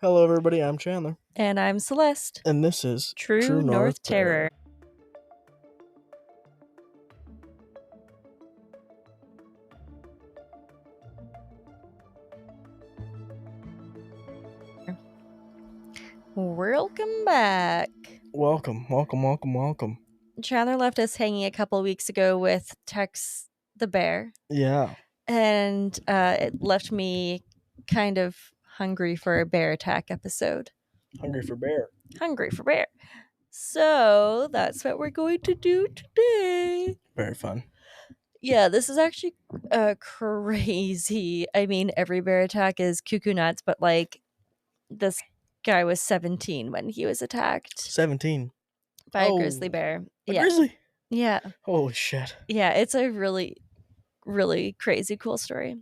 Hello, everybody. I'm Chandler, And I'm Celeste. and this is True North Terror. Welcome back. Welcome. Chandler left us hanging a couple weeks ago with Tex the bear, Yeah, and it left me kind of hungry for a bear attack episode. hungry for bear. Hungry for bear. So that's what we're going to do today. Very fun. Yeah, this is actually crazy. I mean, every bear attack is cuckoo nuts, but like this guy was 17 when he was attacked 17. by a grizzly bear. A Yeah. grizzly? Yeah. Holy shit. Yeah, it's a really, really crazy cool story.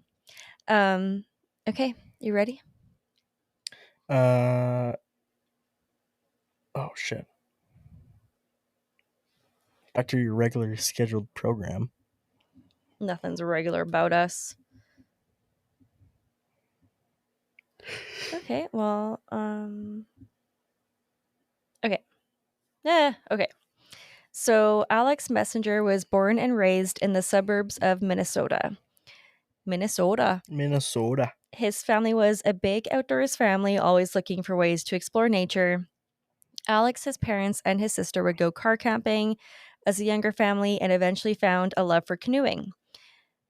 Okay, you ready? Oh, shit. Back to your regularly scheduled program. Nothing's regular about us. Okay, well, okay. Okay. So Alex Messanger was born and raised in the suburbs of Minnesota. Minnesota. His family was a big outdoors family, always looking for ways to explore nature. Alex, his parents, and his sister would go car camping as a younger family and eventually found a love for canoeing.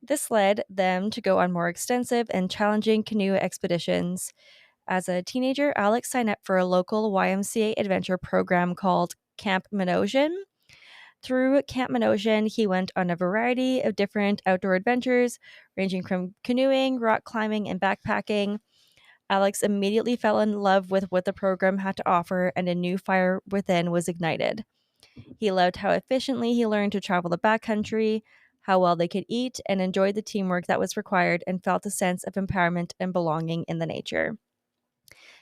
This led them to go on more extensive and challenging canoe expeditions. As a teenager, Alex signed up for a local YMCA adventure program called Camp Menosion. Through Camp Menosion, he went on a variety of different outdoor adventures, ranging from canoeing, rock climbing, and backpacking. Alex immediately fell in love with what the program had to offer, and a new fire within was ignited. He loved how efficiently he learned to travel the backcountry, how well they could eat, and enjoyed the teamwork that was required, and felt a sense of empowerment and belonging in the nature.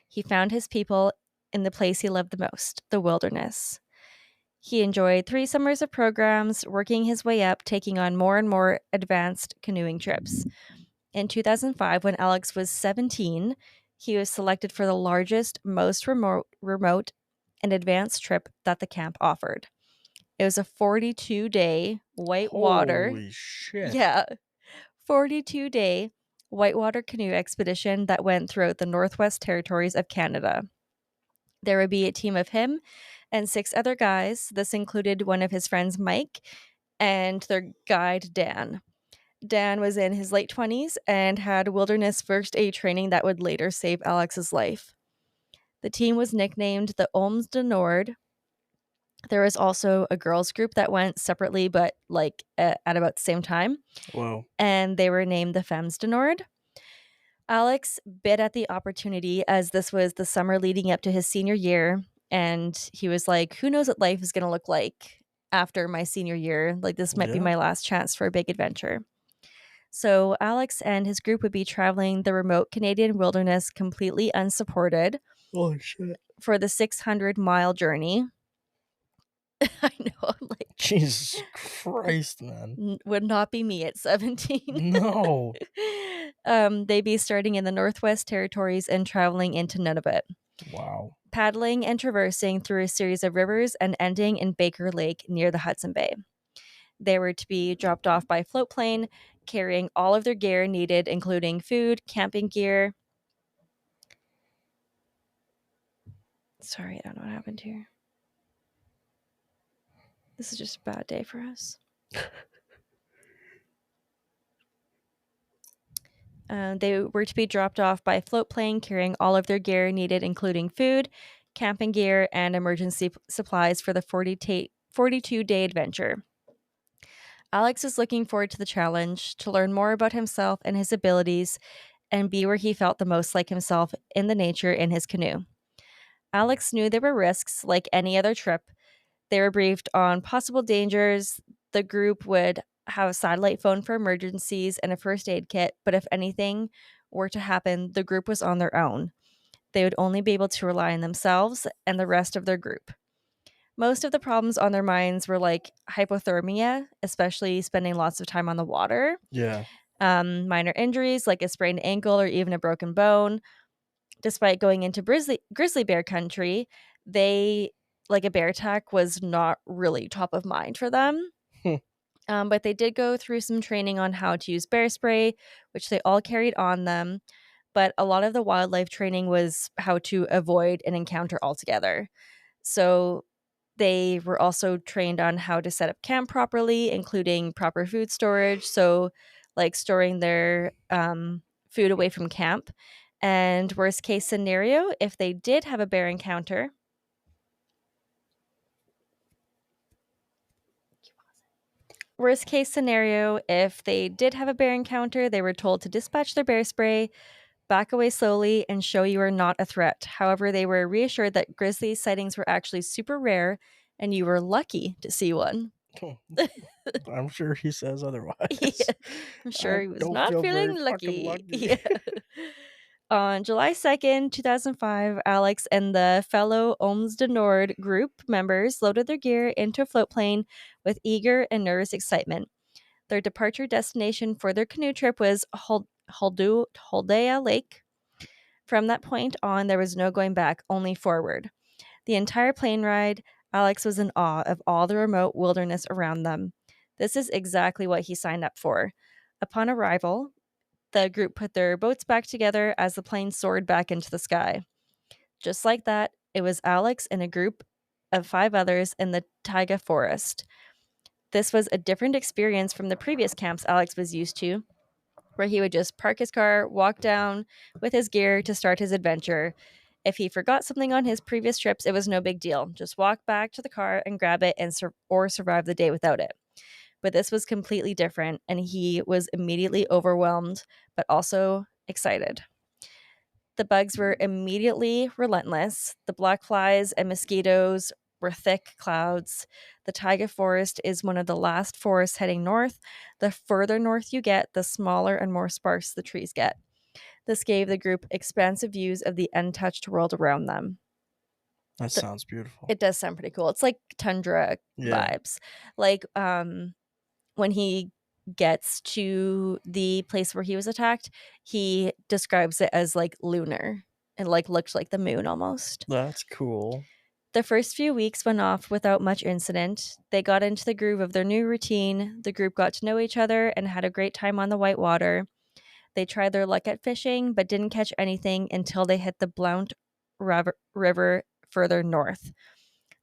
He found his people in the place he loved the most, the wilderness. He enjoyed 3 summers of programs, working his way up, taking on more and more advanced canoeing trips. In 2005, when Alex was 17, he was selected for the largest, most remote and advanced trip that the camp offered. It was a 42-day whitewater. Holy shit. Yeah. 42-day whitewater canoe expedition that went throughout the Northwest Territories of Canada. There would be a team of him and 6 other guys. This included one of his friends, Mike, and their guide, Dan. Dan was in his late 20s and had wilderness first aid training that would later save Alex's life. The team was nicknamed the Olms de Nord. There was also a girls group that went separately, but like at about the same time. Whoa. And they were named the Femmes de Nord. Alex bit at the opportunity as this was the summer leading up to his senior year. And he was like, who knows what life is going to look like after my senior year? Like, this might be my last chance for a big adventure. So Alex and his group would be traveling the remote Canadian wilderness completely unsupported. Holy shit. For the 600-mile journey. I know, I'm like, Jesus Christ, man. Would not be me at 17. No. They'd be starting in the Northwest Territories and traveling into Nunavut. Wow. Paddling and traversing through a series of rivers and ending in Baker Lake near the Hudson Bay. They were to be dropped off by float plane, carrying all of their gear needed, including food, camping gear. Sorry, I don't know what happened here. This is just a bad day for us. They were to be dropped off by float plane, carrying all of their gear needed, including food, camping gear, and emergency supplies for the 42-day adventure. Alex is looking forward to the challenge, to learn more about himself and his abilities, and be where he felt the most like himself in the nature in his canoe. Alex knew there were risks like any other trip. They were briefed on possible dangers. The group would have a satellite phone for emergencies and a first aid kit, but if anything were to happen, the group was on their own. They would only be able to rely on themselves and the rest of their group. Most of the problems on their minds were like hypothermia, especially spending lots of time on the water. Yeah. Minor injuries like a sprained ankle or even a broken bone. Despite going into grizzly bear country, a bear attack was not really top of mind for them. But they did go through some training on how to use bear spray, which they all carried on them. But a lot of the wildlife training was how to avoid an encounter altogether. So they were also trained on how to set up camp properly, including proper food storage. So, like storing their food away from camp. And worst case scenario, if they did have a bear encounter, they were told to dispatch their bear spray, back away slowly, and show you are not a threat. However, they were reassured that grizzly sightings were actually super rare and you were lucky to see one. I'm sure he says otherwise. Yeah, I'm sure I he was don't not feel very feeling fucking lucky. lucky. Yeah. On July 2nd, 2005, Alex and the fellow Oms de Nord group members loaded their gear into a float plane with eager and nervous excitement. Their departure destination for their canoe trip was Holdea Lake. From that point on, there was no going back, only forward. The entire plane ride, Alex was in awe of all the remote wilderness around them. This is exactly what he signed up for. Upon arrival, the group put their boats back together as the plane soared back into the sky. Just like that, it was Alex and a group of 5 others in the taiga forest. This was a different experience from the previous camps Alex was used to, where he would just park his car, walk down with his gear to start his adventure. If he forgot something on his previous trips, it was no big deal. Just walk back to the car and grab it or survive the day without it. But this was completely different, and he was immediately overwhelmed, but also excited. The bugs were immediately relentless. The black flies and mosquitoes were thick clouds. The taiga forest is one of the last forests heading north. The further north you get, the smaller and more sparse the trees get. This gave the group expansive views of the untouched world around them. That sounds beautiful. It does sound pretty cool. It's like tundra vibes. Like when he gets to the place where he was attacked, he describes it as like lunar. It like looked like the moon almost. That's cool. The first few weeks went off without much incident. They got into the groove of their new routine. The group got to know each other and had a great time on the white water. They tried their luck at fishing, but didn't catch anything until they hit the Blount River further north.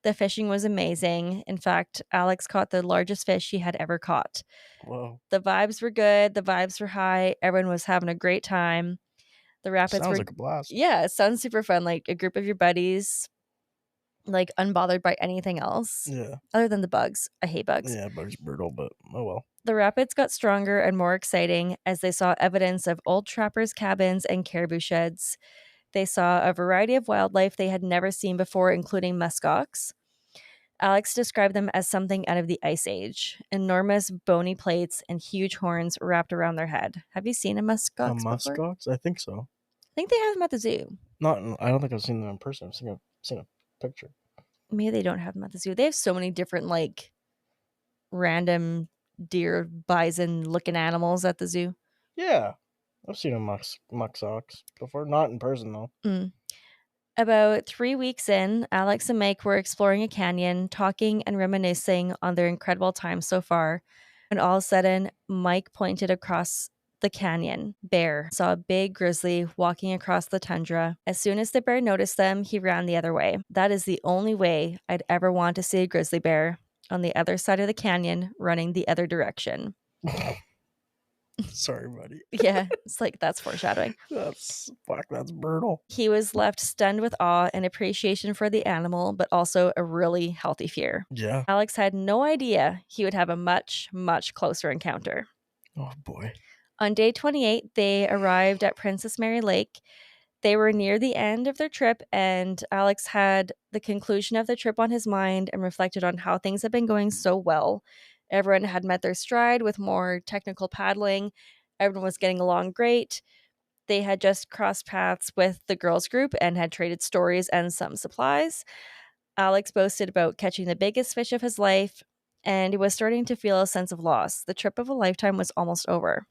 The fishing was amazing. In fact, Alex caught the largest fish he had ever caught. Whoa. The vibes were good. The vibes were high. Everyone was having a great time. The rapids Sounds like a blast. Yeah, it sounds super fun. Like a group of your buddies, like unbothered by anything else. Yeah. Other than the bugs. I hate bugs. Yeah, bugs brutal, but oh well. The rapids got stronger and more exciting as they saw evidence of old trappers' cabins and caribou sheds. They saw a variety of wildlife they had never seen before, including muskox. Alex described them as something out of the Ice Age, enormous bony plates and huge horns wrapped around their head. Have you seen a muskox before? Muskox? I think so. I think they have them at the zoo. I don't think I've seen them in person. I've seen a picture. Maybe they don't have them at the zoo. They have so many different, like, random deer, bison looking animals at the zoo. Yeah. I've seen a muskox before. Not in person, though. About 3 weeks in, Alex and Mike were exploring a canyon, talking and reminiscing on their incredible time so far. And all of a sudden, Mike pointed across the canyon. Bear saw a big grizzly walking across the tundra. As soon as the bear noticed them, he ran the other way. That is the only way I'd ever want to see a grizzly bear, on the other side of the canyon, running the other direction. Sorry, buddy. Yeah, it's like that's foreshadowing. That's brutal. He was left stunned with awe and appreciation for the animal, but also a really healthy fear. Yeah. Alex had no idea he would have a much, much closer encounter. Oh, boy. On day 28, they arrived at Princess Mary Lake. They were near the end of their trip, and Alex had the conclusion of the trip on his mind and reflected on how things had been going so well. Everyone had met their stride with more technical paddling. Everyone was getting along great. They had just crossed paths with the girls' group and had traded stories and some supplies. Alex boasted about catching the biggest fish of his life, and he was starting to feel a sense of loss. The trip of a lifetime was almost over.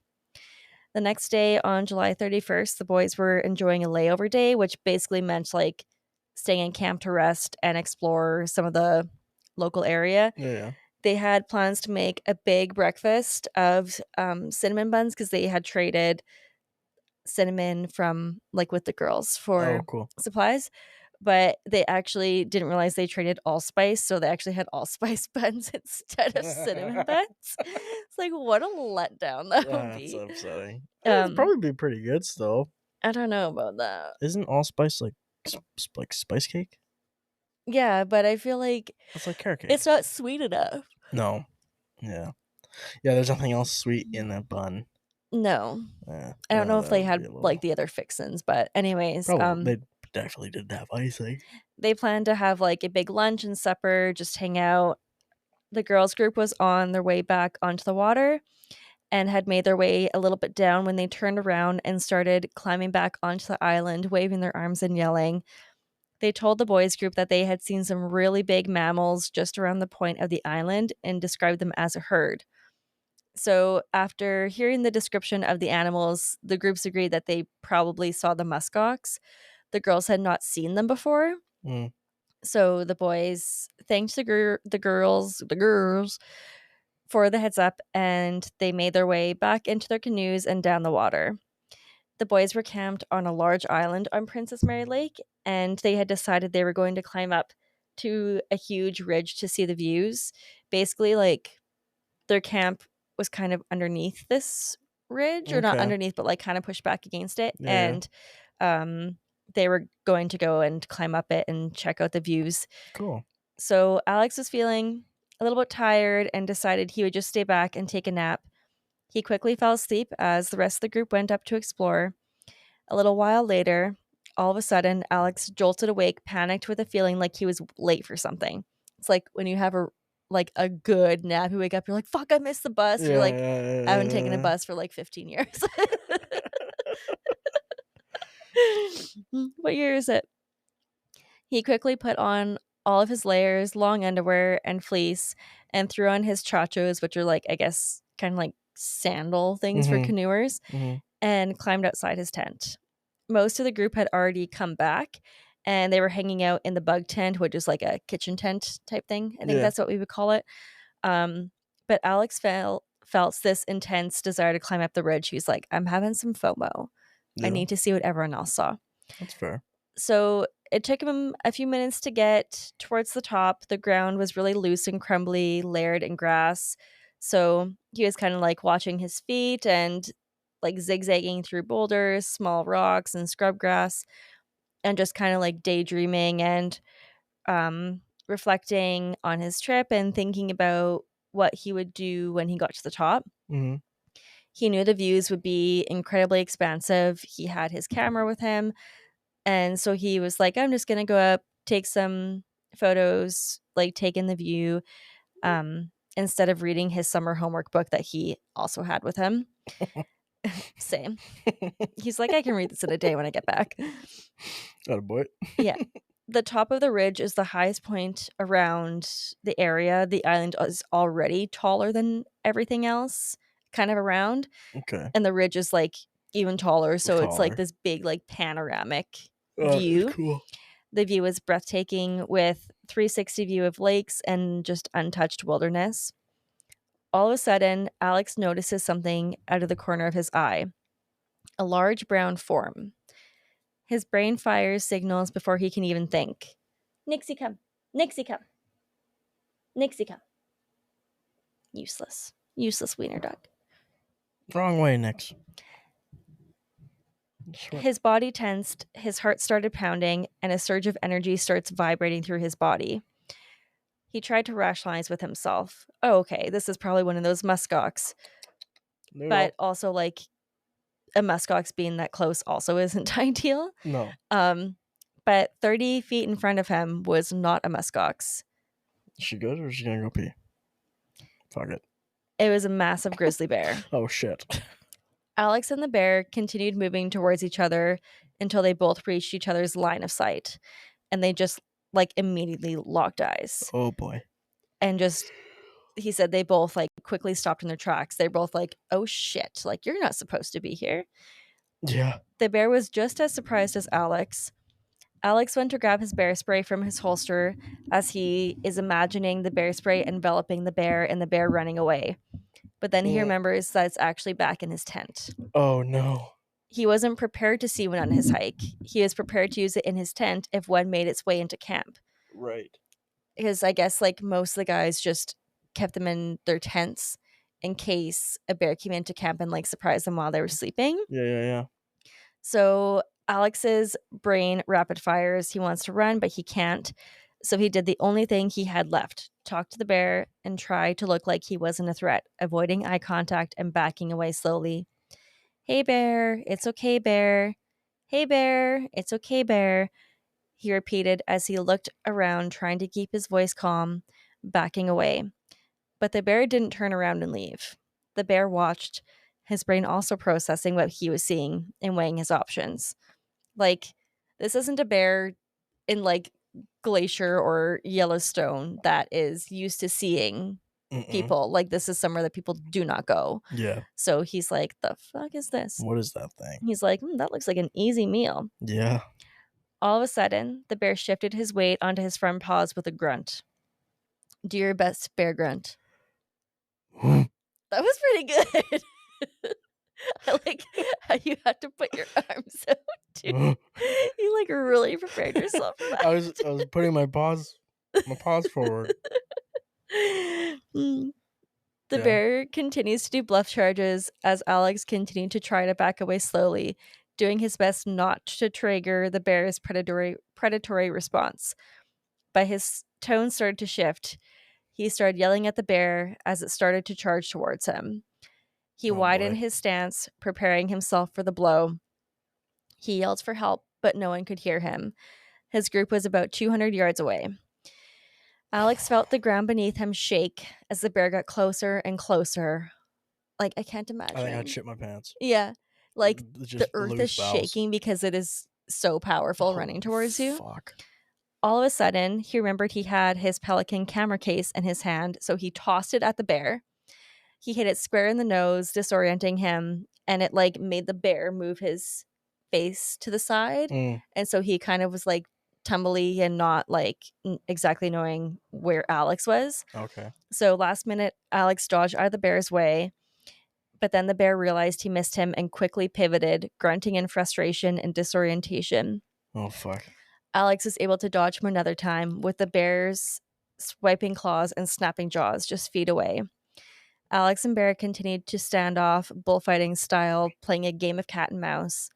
The next day, on July 31st, the boys were enjoying a layover day, which basically meant like staying in camp to rest and explore some of the local area. Yeah. They had plans to make a big breakfast of cinnamon buns because they had traded cinnamon from like with the girls for cool. supplies, but they actually didn't realize they traded allspice, so they actually had allspice buns instead of cinnamon buns. It's like, what a letdown that would That's be. upsetting. It'd probably be pretty good still. I don't know about that. Isn't allspice like spice cake? Yeah, but I feel like It's like carrot cake. it's not sweet enough. No. Yeah. Yeah, there's nothing else sweet in a bun. No. Yeah, I don't know if they had little... like the other fixins, but anyways, they definitely didn't have icing. They planned to have like a big lunch and supper, just hang out. The girls group was on their way back onto the water and had made their way a little bit down when they turned around and started climbing back onto the island, waving their arms and yelling. They told the boys group that they had seen some really big mammals just around the point of the island and described them as a herd. So, after hearing the description of the animals, the groups agreed that they probably saw the muskox. The girls had not seen them before. So the boys thanked the girls for the heads up, and they made their way back into their canoes and down the water. The boys were camped on a large island on Princess Mary Lake, and they had decided they were going to climb up to a huge ridge to see the views. Basically, like, their camp was kind of underneath this ridge, or not underneath, but like kind of pushed back against it. Yeah. And they were going to go and climb up it and check out the views. Cool. So Alex was feeling a little bit tired and decided he would just stay back and take a nap. He quickly fell asleep as the rest of the group went up to explore. A little while later, all of a sudden, Alex jolted awake, panicked with a feeling like he was late for something. It's like when you have a good nap, you wake up, you're like, fuck, I missed the bus. Yeah, You're like, I haven't taken a bus for like 15 years. What year is it? He quickly put on all of his layers, long underwear, and fleece, and threw on his chachos, which are like, I guess, kind of like sandal things for canoers, and climbed outside his tent. Most of the group had already come back, and they were hanging out in the bug tent, which is like a kitchen tent type thing. I think that's what we would call it. But Alex felt this intense desire to climb up the ridge. He was like, I'm having some FOMO. I need to see what everyone else saw. That's fair. So it took him a few minutes to get towards the top. The ground was really loose and crumbly, layered in grass. So he was kind of like watching his feet and like zigzagging through boulders, small rocks, and scrub grass, and just kind of like daydreaming and reflecting on his trip and thinking about what he would do when he got to the top. He knew the views would be incredibly expansive. He had his camera with him. And so he was like, I'm just going to go up, take some photos, like take in the view, instead of reading his summer homework book that he also had with him. Same. He's like, I can read this in a day when I get back. Attaboy. Yeah. The top of the ridge is the highest point around the area. The island is already taller than everything else kind of around. Okay. And the ridge is like even taller. So it's like this big, like panoramic view. Cool. The view is breathtaking with 360 view of lakes and just untouched wilderness. All of a sudden, Alex notices something out of the corner of his eye. A large brown form. His brain fires signals before he can even think. Nixie come. Nixie come. Nixie come. Useless. Useless wiener duck. Wrong way, Nix. His body tensed, his heart started pounding, and a surge of energy starts vibrating through his body. He tried to rationalize with himself. Oh, okay, this is probably one of those muskox. No. But also, like, a muskox being that close also isn't ideal. No. But 30 feet in front of him was not a muskox. Is she good or is she gonna go pee? Fuck it. It was a massive grizzly bear. Oh, shit. Alex and the bear continued moving towards each other until they both reached each other's line of sight. And they just, like, immediately locked eyes. Oh, boy. And just he said they both like quickly stopped in their tracks. They're both like, oh shit, like you're not supposed to be here. Yeah. The bear was just as surprised as Alex. Alex went to grab his bear spray from his holster as he is imagining the bear spray enveloping the bear and the bear running away. But then he remembers that it's actually back in his tent. Oh, no. He wasn't prepared to see one on his hike. He was prepared to use it in his tent if one made its way into camp. Right. Because I guess like most of the guys just kept them in their tents in case a bear came into camp and like surprised them while they were sleeping. Yeah. So Alex's brain rapid fires. He wants to run, but he can't. So he did the only thing he had left: talk to the bear and try to look like he wasn't a threat, avoiding eye contact and backing away slowly. Hey, bear. It's okay, bear. Hey, bear. It's okay, bear. He repeated as he looked around, trying to keep his voice calm, backing away. But the bear didn't turn around and leave. The bear watched, his brain also processing what he was seeing and weighing his options. Like, this isn't a bear in like Glacier or Yellowstone that is used to seeing people. Like, this is somewhere that people do not go. Yeah. So he's like, the fuck is this? What is that thing? He's like, that looks like an easy meal. Yeah. All of a sudden, the bear shifted his weight onto his front paws with a grunt. Do your best bear grunt. That was pretty good. I like how you had to put your arms out too. You like really prepared yourself for that. I was putting my paws forward. The bear continues to do bluff charges as Alex continued to try to back away slowly, doing his best not to trigger the bear's predatory response. But his tone started to shift. He started yelling at the bear as it started to charge towards him. He widened his stance, preparing himself for the blow. He yelled for help, but no one could hear him. His group was about 200 yards away. Alex felt the ground beneath him shake as the bear got closer and closer. Like, I can't imagine. I think I'd shit my pants. Yeah. Like, Just the earth is shaking because it is so powerful running towards you. Fuck. All of a sudden, he remembered he had his Pelican camera case in his hand, so he tossed it at the bear. He hit it square in the nose, disorienting him, and it like made the bear move his face to the side. And so he kind of was like tumbly and not like exactly knowing where Alex was. Okay. So last minute, Alex dodged out of the bear's way, but then the bear realized he missed him and quickly pivoted, grunting in frustration and disorientation. Oh, fuck. Alex was able to dodge him another time, with the bear's swiping claws and snapping jaws just feet away. Alex and Bear continued to stand off, bullfighting style, playing a game of cat and mouse.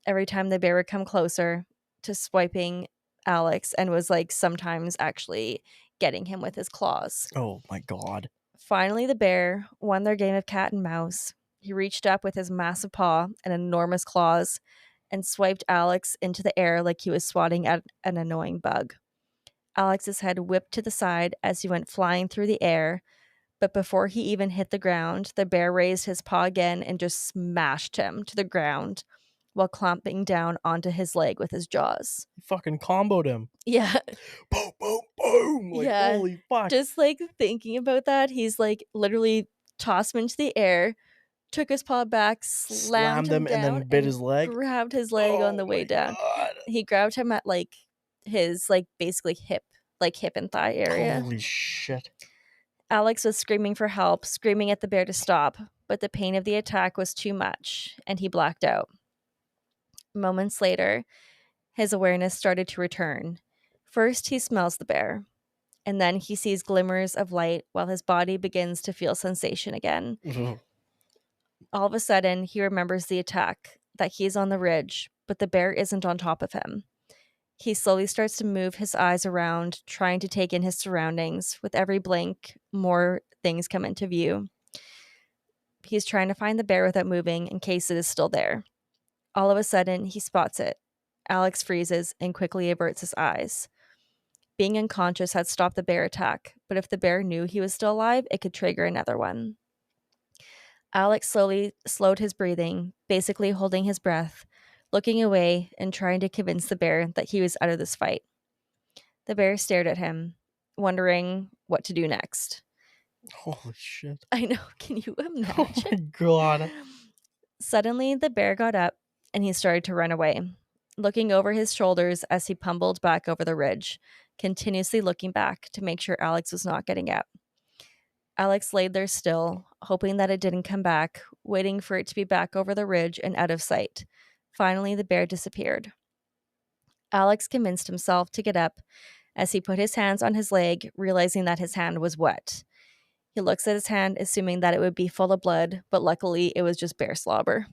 Every time the bear would come closer to swiping Alex and was like sometimes actually getting him with his claws. Oh my God. Finally, the bear won their game of cat and mouse. He reached up with his massive paw and enormous claws and swiped Alex into the air like he was swatting at an annoying bug. Alex's head whipped to the side as he went flying through the air, but before he even hit the ground, the bear raised his paw again and just smashed him to the ground while clamping down onto his leg with his jaws. He fucking comboed him. Yeah. Boom, boom, boom. Like, yeah. Holy fuck. Just like thinking about that, he's like literally tossed him into the air, took his paw back, slammed him down, and then bit his leg. Grabbed his leg on the way down. God. He grabbed him at like his like basically hip and thigh area. Holy shit. Alex was screaming for help, screaming at the bear to stop, but the pain of the attack was too much, and he blacked out. Moments later, his awareness started to return. First, he smells the bear, and then he sees glimmers of light while his body begins to feel sensation again. All of a sudden, he remembers the attack, that he is on the ridge, but the bear isn't on top of him. He slowly starts to move his eyes around, trying to take in his surroundings. With every blink, more things come into view. He's trying to find the bear without moving in case it is still there. All of a sudden, he spots it. Alex freezes and quickly averts his eyes. Being unconscious had stopped the bear attack, but if the bear knew he was still alive, it could trigger another one. Alex slowly slowed his breathing, basically holding his breath, looking away and trying to convince the bear that he was out of this fight. The bear stared at him, wondering what to do next. Holy shit. I know. Can you Oh imagine? my god. Suddenly, the bear got up and he started to run away, looking over his shoulders as he pummeled back over the ridge, continuously looking back to make sure Alex was not getting out. Alex laid there still, hoping that it didn't come back, waiting for it to be back over the ridge and out of sight. Finally, the bear disappeared. Alex convinced himself to get up as he put his hands on his leg, realizing that his hand was wet. He looks at his hand, assuming that it would be full of blood, but luckily it was just bear slobber.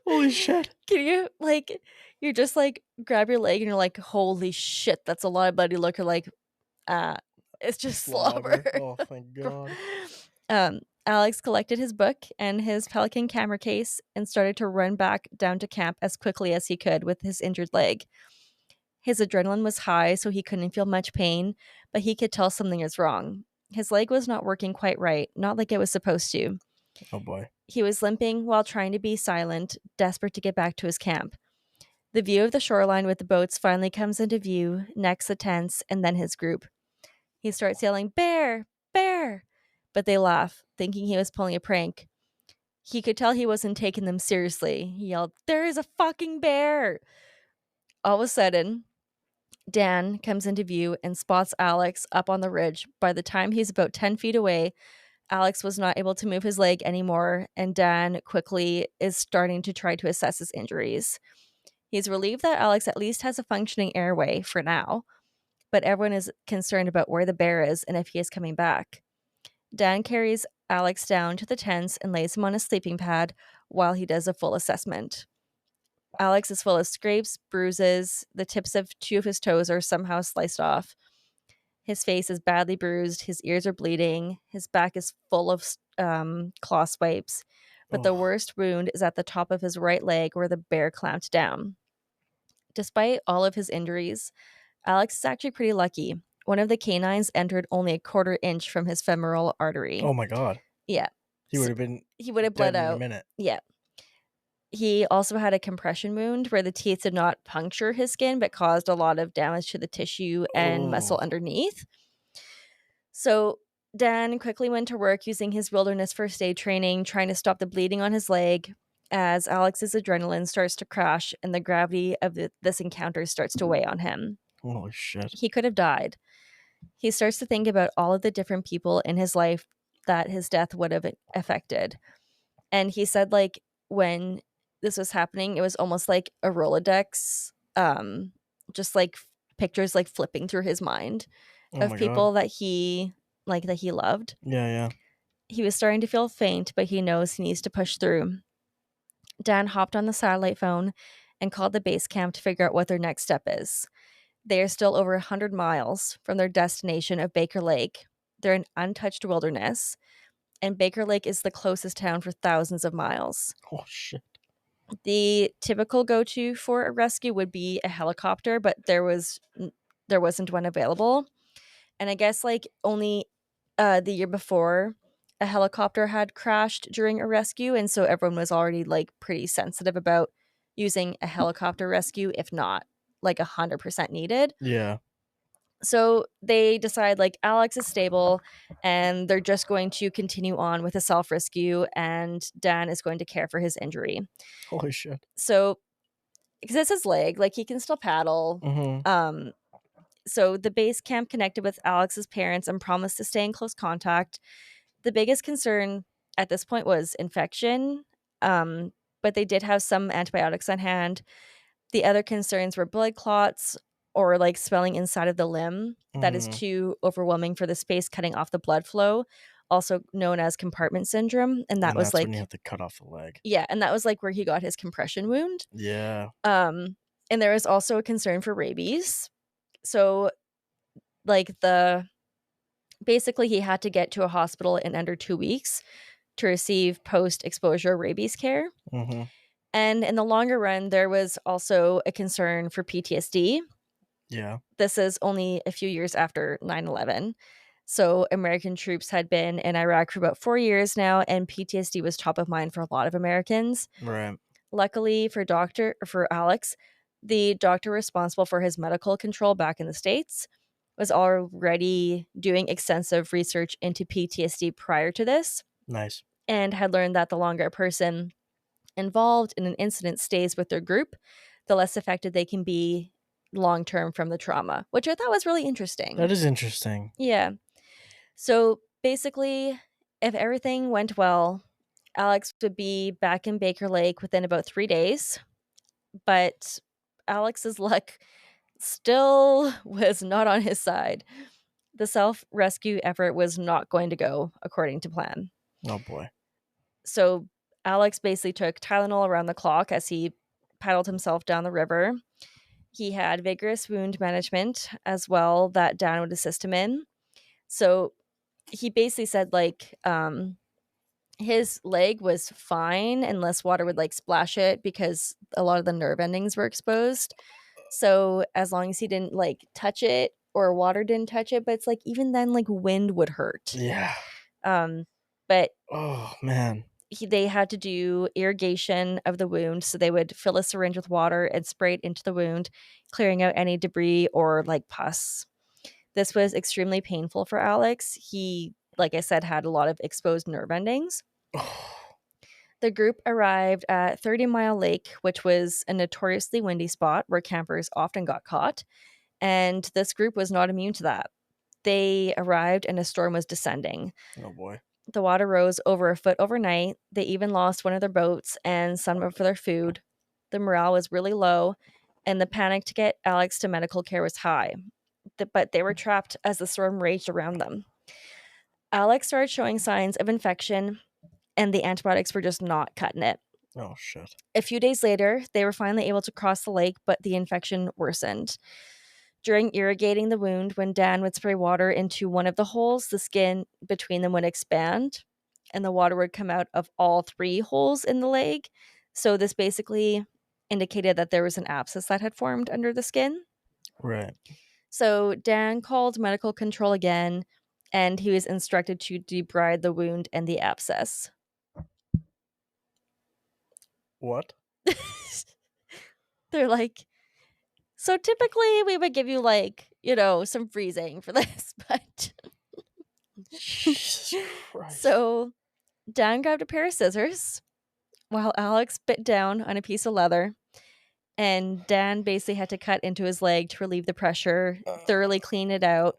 Holy shit. Can you, like, you just, like, grab your leg and you're like, holy shit, that's a lot of blood. You look, you're like, it's just slobber. Oh, thank God. Alex collected his book and his Pelican camera case and started to run back down to camp as quickly as he could with his injured leg. His adrenaline was high, so he couldn't feel much pain, but he could tell something is wrong. His leg was not working quite right, not like it was supposed to. Oh boy. He was limping while trying to be silent, desperate to get back to his camp. The view of the shoreline with the boats finally comes into view, next the tents, and then his group. He starts yelling, "Bear! Bear!" But they laugh, thinking he was pulling a prank. He could tell he wasn't taking them seriously. He yelled, "There is a fucking bear!" All of a sudden, Dan comes into view and spots Alex up on the ridge. By the time he's about 10 feet away, Alex was not able to move his leg anymore, and Dan quickly is starting to try to assess his injuries. He's relieved that Alex at least has a functioning airway for now, but everyone is concerned about where the bear is and if he is coming back. Dan carries Alex down to the tents and lays him on a sleeping pad while he does a full assessment. Alex is full of scrapes, bruises, the tips of 2 of his toes are somehow sliced off. His face is badly bruised, his ears are bleeding, his back is full of claw swipes, but the worst wound is at the top of his right leg where the bear clamped down. Despite all of his injuries, Alex is actually pretty lucky. One of the canines entered only a quarter inch from his femoral artery. Oh my god. Yeah. He would have been He would have bled dead in out. a minute. Yeah. He also had a compression wound where the teeth did not puncture his skin but caused a lot of damage to the tissue and muscle underneath. So Dan quickly went to work using his wilderness first aid training, trying to stop the bleeding on his leg as Alex's adrenaline starts to crash and the gravity of this encounter starts to weigh on him. Holy shit. He could have died. He starts to think about all of the different people in his life that his death would have affected. And he said, like, when this was happening, it was almost like a Rolodex, just like pictures like flipping through his mind of people that he loved. Yeah. He was starting to feel faint, but he knows he needs to push through. Dan hopped on the satellite phone and called the base camp to figure out what their next step is. They are still over 100 miles from their destination of Baker Lake. They're in untouched wilderness, and Baker Lake is the closest town for thousands of miles. Oh shit. The typical go-to for a rescue would be a helicopter, but there wasn't one available. And I guess like only the year before a helicopter had crashed during a rescue, and so everyone was already like pretty sensitive about using a helicopter rescue if not like 100% needed. Yeah. So they decide like Alex is stable and they're just going to continue on with a self-rescue and Dan is going to care for his injury. Holy shit. So because it's his leg, like he can still paddle. Mm-hmm. So the base camp connected with Alex's parents and promised to stay in close contact. The biggest concern at this point was infection, but they did have some antibiotics on hand. The other concerns were blood clots or like swelling inside of the limb that is too overwhelming for the space, cutting off the blood flow, also known as compartment syndrome. And that was like when you have to cut off the leg. Yeah, and that was like where he got his compression wound. Yeah. And there was also a concern for rabies. So like basically he had to get to a hospital in under 2 weeks to receive post-exposure rabies care. Mm-hmm. And in the longer run, there was also a concern for PTSD. Yeah. This is only a few years after 9/11. So American troops had been in Iraq for about 4 years now, and PTSD was top of mind for a lot of Americans. Right. Luckily for Alex, the doctor responsible for his medical control back in the States was already doing extensive research into PTSD prior to this. Nice. And had learned that the longer a person involved in an incident stays with their group, the less affected they can be long term from the trauma, which I thought was really interesting. That is interesting. Yeah. So basically, if everything went well, Alex would be back in Baker Lake within about 3 days. But Alex's luck still was not on his side. The self-rescue effort was not going to go according to plan. Oh boy. So Alex basically took Tylenol around the clock as he paddled himself down the river. He had vigorous wound management as well that Dan would assist him in. So he basically said, like, his leg was fine unless water would, like, splash it because a lot of the nerve endings were exposed. So as long as he didn't, like, touch it or water didn't touch it, but it's like even then, like, wind would hurt. Yeah. But Oh man. they had to do irrigation of the wound, so they would fill a syringe with water and spray it into the wound, clearing out any debris or, like, pus. This was extremely painful for Alex. He, like I said, had a lot of exposed nerve endings. The group arrived at 30 Mile Lake, which was a notoriously windy spot where campers often got caught, and this group was not immune to that. They arrived and a storm was descending. Oh boy. The water rose over a foot overnight. They even lost one of their boats and some of their food. The morale was really low, and the panic to get Alex to medical care was high. But they were trapped as the storm raged around them. Alex started showing signs of infection, and the antibiotics were just not cutting it. Oh shit. A few days later, they were finally able to cross the lake, but the infection worsened. During irrigating the wound, when Dan would spray water into one of the holes, the skin between them would expand and the water would come out of all 3 holes in the leg. So this basically indicated that there was an abscess that had formed under the skin. Right. So Dan called medical control again, and he was instructed to debride the wound and the abscess. What? They're like, so typically we would give you, like, you know, some freezing for this, but Jesus Christ. So Dan grabbed a pair of scissors while Alex bit down on a piece of leather, and Dan basically had to cut into his leg to relieve the pressure, thoroughly clean it out,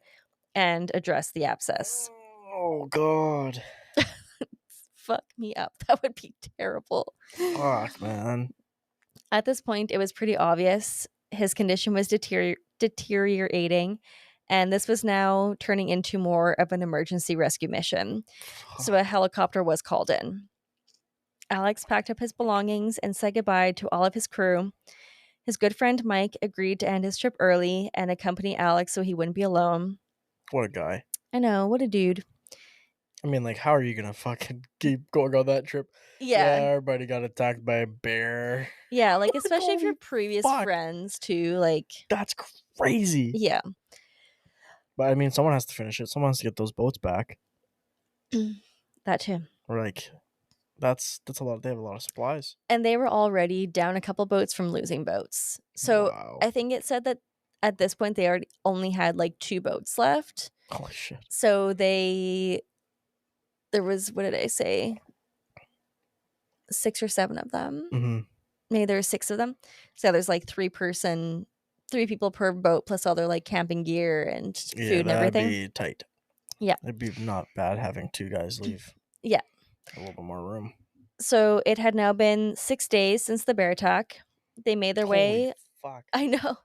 and address the abscess. Oh god. Fuck me up. That would be terrible. Fuck, man. At this point, it was pretty obvious his condition was deteriorating, and this was now turning into more of an emergency rescue mission. So a helicopter was called in. Alex packed up his belongings and said goodbye to all of his crew. His good friend Mike agreed to end his trip early and accompany Alex so he wouldn't be alone. What a guy. I know, what a dude. I mean, like, how are you gonna fucking keep going on that trip? Yeah. Everybody got attacked by a bear. Yeah, like, especially if you're Holy previous fuck. friends too, like. That's crazy. Yeah. But I mean, someone has to finish it. Someone has to get those boats back. That too. Or like, that's a lot. They have a lot of supplies. And they were already down a couple boats from losing boats. So Wow. I think it said that at this point they already only had like 2 boats left. Holy shit. So there was, what did I say? 6 or 7 of them. Mm-hmm. Maybe there were 6 of them. So there's like 3 people per boat plus all their like camping gear and food and everything. That'd be tight. Yeah. It'd be not bad having 2 guys leave. Yeah. A little bit more room. So it had now been 6 days since the bear attack. They made their way. Fuck. I know.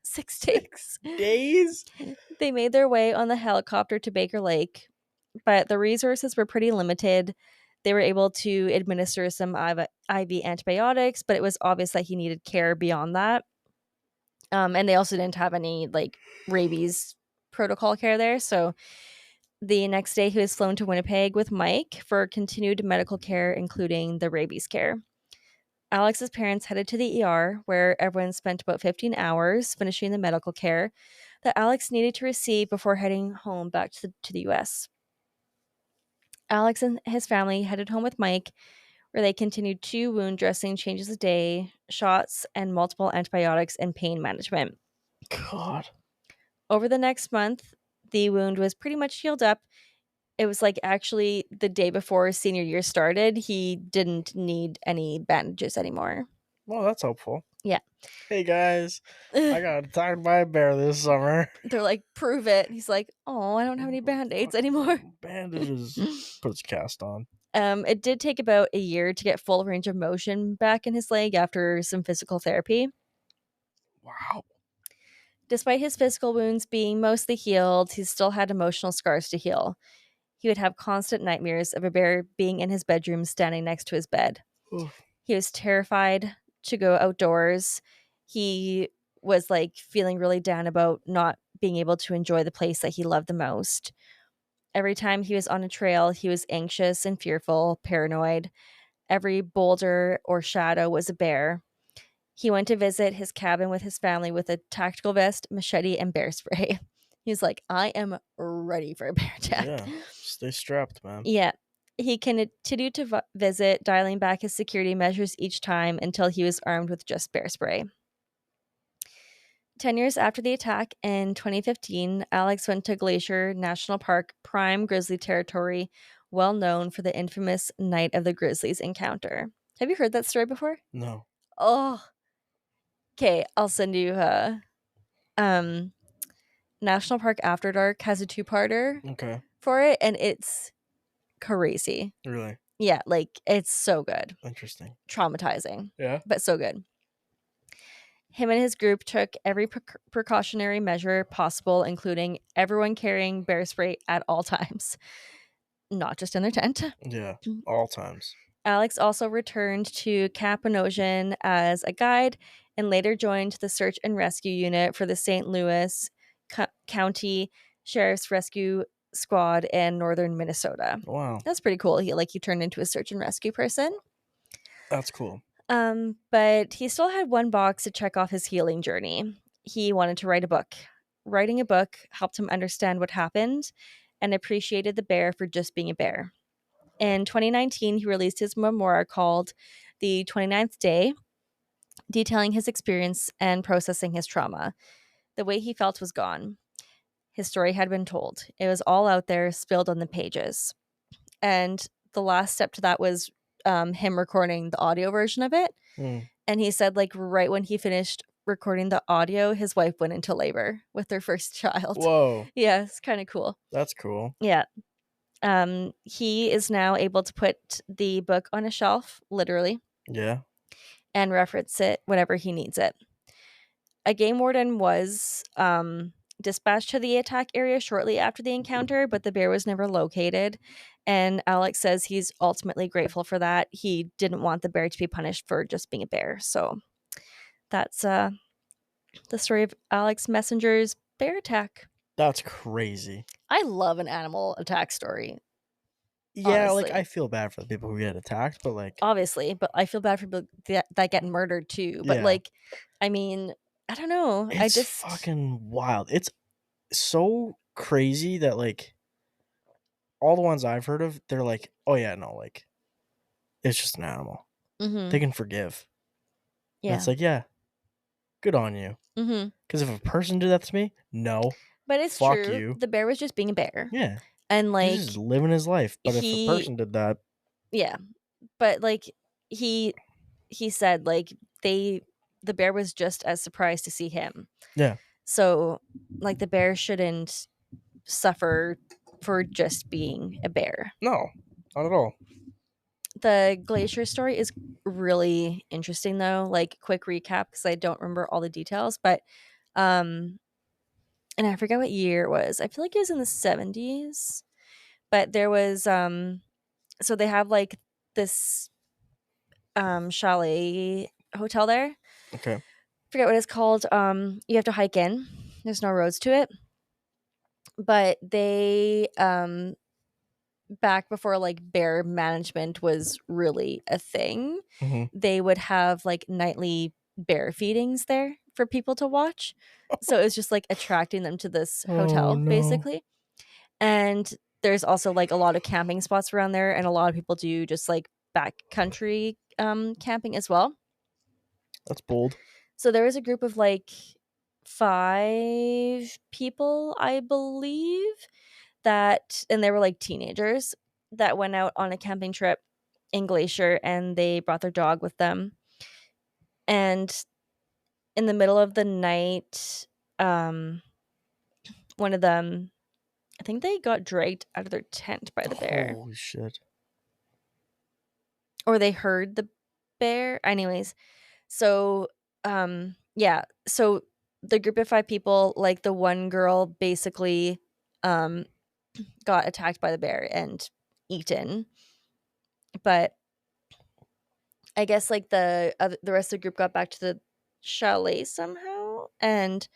6 days. 6 days? They made their way on the helicopter to Baker Lake, but the resources were pretty limited. They were able to administer some IV antibiotics, but it was obvious that he needed care beyond that. And they also didn't have any like rabies protocol care there. So the next day he was flown to Winnipeg with Mike for continued medical care, including the rabies care. Alex's parents headed to the ER, where everyone spent about 15 hours finishing the medical care that Alex needed to receive before heading home back to the U.S. Alex and his family headed home with Mike, where they continued 2 wound dressing changes a day, shots, and multiple antibiotics and pain management. God. Over the next month, the wound was pretty much healed up. It was like actually the day before senior year started, he didn't need any bandages anymore. Well, that's hopeful. Yeah. Hey guys, I got attacked by a bear this summer. They're like, prove it. He's like, oh, I don't have any band-aids anymore. Bandages. Puts cast on. It did take about a year to get full range of motion back in his leg after some physical therapy. Wow. Despite his physical wounds being mostly healed, he still had emotional scars to heal. He would have constant nightmares of a bear being in his bedroom standing next to his bed. Oof. He was terrified to go outdoors. He was like feeling really down about not being able to enjoy the place that he loved the most. Every time he was on a trail, he was anxious and fearful, paranoid. Every boulder or shadow was a bear. He went to visit his cabin with his family with a tactical vest, machete, and bear spray. He's like, I am ready for a bear attack. Yeah. Stay strapped, man. Yeah. He continued to visit, dialing back his security measures each time until he was armed with just bear spray. 10 years after the attack in 2015, Alex went to Glacier National Park, prime grizzly territory, well known for the infamous Night of the Grizzlies encounter. Have you heard that story before? No. Oh. Okay, I'll send you National Park After Dark has a two-parter Okay. for it, and it's crazy. Really? Yeah, like it's so good. Interesting. Traumatizing. Yeah. But so good. Him and his group took every precautionary measure possible, including everyone carrying bear spray at all times, not just in their tent. Yeah. All times. Alex also returned to Capanosion as a guide and later joined the search and rescue unit for the St. Louis County Sheriff's Rescue Squad in northern Minnesota. Wow. That's pretty cool. He turned into a search and rescue person. That's cool. But he still had one box to check off his healing journey. He wanted to write a book. Writing a book helped him understand what happened and appreciated the bear for just being a bear. In 2019, he released his memoir called The 29th Day, detailing his experience and processing his trauma. The way he felt was gone. His story had been told. It was all out there, spilled on the pages. And the last step to that was him recording the audio version of it. And he said, like, right when he finished recording the audio, his wife went into labor with their first child. Whoa. Yeah, it's kind of cool. That's cool. Yeah. He is now able to put the book on a shelf, literally. Yeah. And reference it whenever he needs it. A game warden was dispatched to the attack area shortly after the encounter, but the bear was never located. And Alex says he's ultimately grateful for that. He didn't want the bear to be punished for just being a bear. So that's the story of Alex Messenger's bear attack. That's crazy. I love an animal attack story. Yeah, honestly. like I feel bad for the people who get attacked, but like obviously, but I feel bad for people that get murdered too. But Yeah. like, I mean, I don't know. I it's just fucking wild. It's so crazy that like all the ones I've heard of, they're like, oh yeah, no, like it's just an animal. Mhm. They can forgive. And Yeah. it's like, yeah, good on you. Mhm. Because if a person did that to me, no, But it's fuck true. you. The bear was just being a bear. Yeah, And he's like just living his life. But if a he person did that, yeah. But like he said like the bear was just as surprised to see him. yeah, So like the bear shouldn't suffer for just being a bear. no, not at all. The glacier story is really interesting though. Like quick recap because I don't remember all the details, but and I forget what year it was. I feel like it was in the 70s. But there was so they have like this chalet hotel there. Okay. Forget what it's called. You have to hike in. There's no roads to it. But they back before like bear management was really a thing, they would have like nightly bear feedings there for people to watch. So it was just like attracting them to this hotel, basically. And there's also like a lot of camping spots around there, and a lot of people do just like backcountry camping as well. That's bold. So there was a group of like 5 people, I believe, and they were like teenagers that went out on a camping trip in Glacier, and they brought their dog with them. And in the middle of the night, one of them, I think they got dragged out of their tent by the bear. Holy shit. Or they heard the bear. Anyways, so yeah, so the group of 5 people, like the one girl basically got attacked by the bear and eaten. But I guess like the rest of the group got back to the chalet somehow and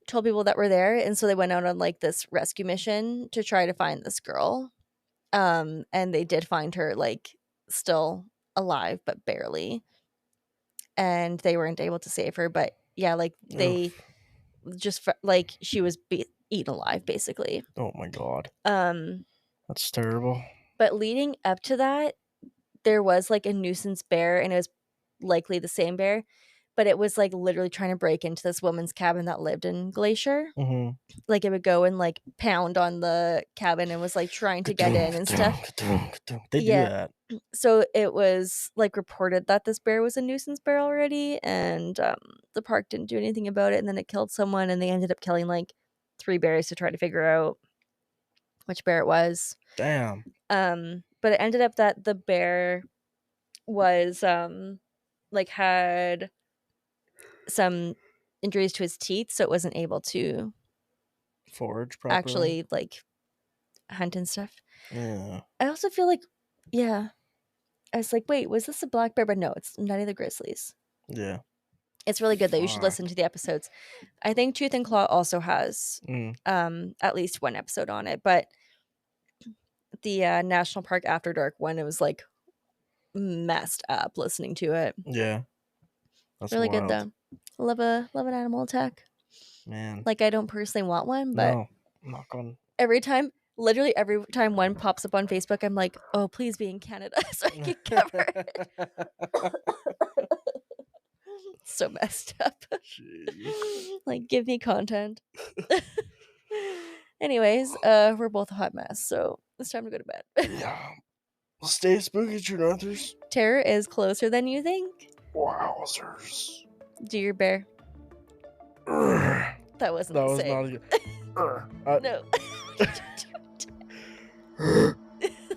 told people that were there, and so they went out on like this rescue mission to try to find this girl. And they did find her, like, still alive but barely, and they weren't able to save her. But yeah, like they just like she was eaten alive basically. Oh my god. That's terrible. But leading up to that, there was like a nuisance bear, and it was likely the same bear, but it was like literally trying to break into this woman's cabin that lived in Glacier. Mm-hmm. Like it would go and like pound on the cabin and was like trying to get in and stuff. They do that. So it was like reported that this bear was a nuisance bear already, and the park didn't do anything about it, and then it killed someone, and they ended up killing like 3 bears to try to figure out which bear it was. Damn. But it ended up that the bear was like had some injuries to his teeth, so it wasn't able to forage properly. Actually like hunt and stuff. Yeah. I also feel like, yeah, I was like, wait, was this a black bear? But no, it's Night of the Grizzlies. Yeah. It's really good though. You should listen to the episodes. I think Tooth and Claw also has at least one episode on it, but the National Park After Dark one, it was like messed up listening to it. Yeah. That's really wild. Good though. Love an animal attack. Man. Like I don't personally want one, but no, I'm not going. Literally every time one pops up on Facebook, I'm like, oh, please be in Canada so I can cover it. So messed up. Like, give me content. Anyways, we're both a hot mess, so it's time to go to bed. Yeah. Well, stay spooky, True Northers. Terror is closer than you think. Wowzers. Do your bear. That wasn't the same. Not no.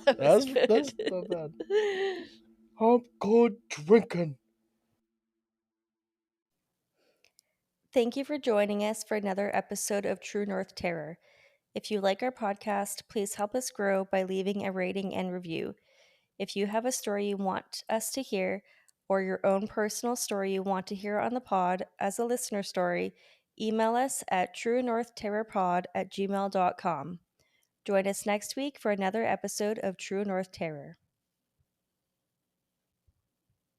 That's not bad. I'm good drinking. Thank you for joining us for another episode of True North Terror. If you like our podcast, please help us grow by leaving a rating and review. If you have a story you want us to hear, or your own personal story you want to hear on the pod as a listener story, email us at truenorthterrorpod@gmail.com. Join us next week for another episode of True North Terror.